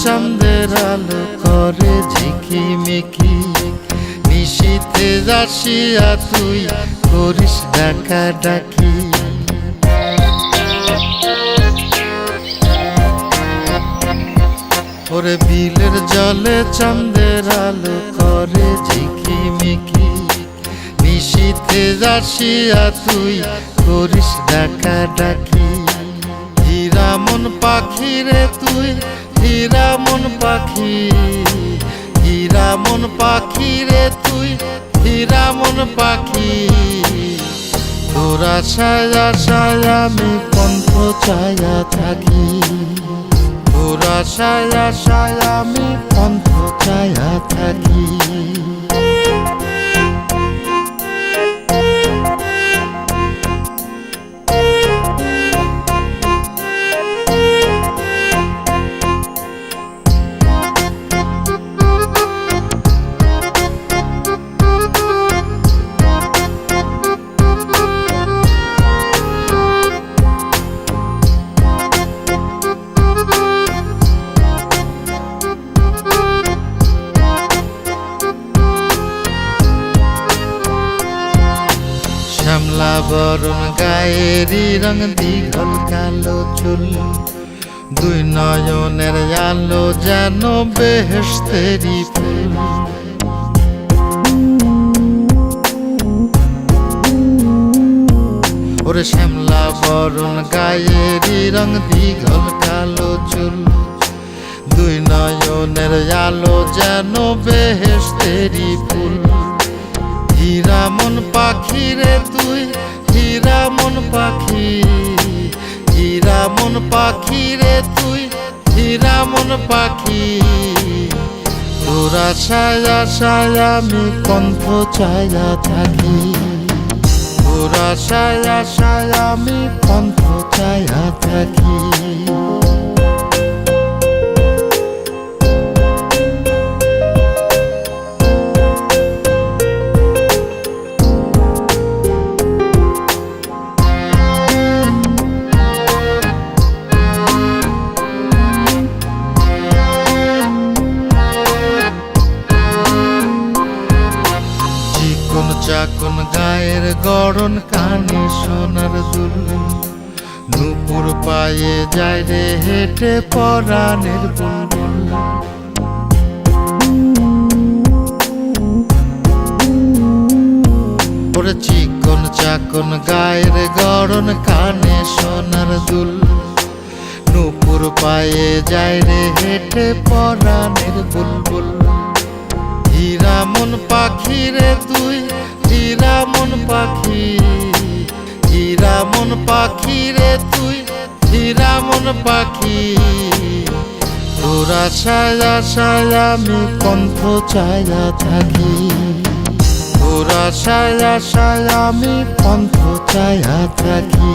চাঁদের আলো করে ঝিকিমিকি, নিশীথে আসিয়া তুই করিস ডাকাডাকি। ওরে বিলের জলে চাঁদের আলো করে ঝিকিমিকি, নিশীথে আসিয়া তুই করিস ডাকাডাকি। হীরা মন পাখি রে তুই, হীরা মন পাখি, হীরা মন পাখি রে তুই, হীরা মন পাখি। তোর আশায় আশায় আমি পন্থ চায়া থাকি, তোর আশায় আশায় আমি পন্থ চায়া থাকি। শ্যামলা বরণ গায়েরই রং, দীঘল কালো চুল, দুই নয়নের আলো যেন বেহেশতেরি ফুল। ওরে শ্যামলা বরণ গায়েরই রং, দীঘল কালো চুল, দুই নয়নের আলো যেন বেহেশতেরি ফুল। হীরা মন পাখি রে তুই, হীরা মন পাখি, হীরা মন পাখি রে তুই, হীরা মন পাখি। তোর আশায় আশায় আমি পন্থ চায়া থাকি, তোর আশায় আশায় আমি পন্থ চায়া থাকি। চাকন গায়ের গড়ন, কানে সোনার দুল, নূপুর পায়ে যায় রে হেঁটে পরাণের বুলবুল। ওরে চিকন চাকন গায়ের গড়ন, কানে সোনার দুল, নূপুর পায়ে যায় রে হেঁটে পরাণের বুলবুল। হীরা মন পাখি রে তুই, হীরা মন পাখি, হীরা মন পাখি রে তুই, হীরা মন পাখি। তোর আশায় আশায় আমি পন্থ চায়া থাকি, তোর আশায় আশায় আমি পন্থ চায়া থাকি।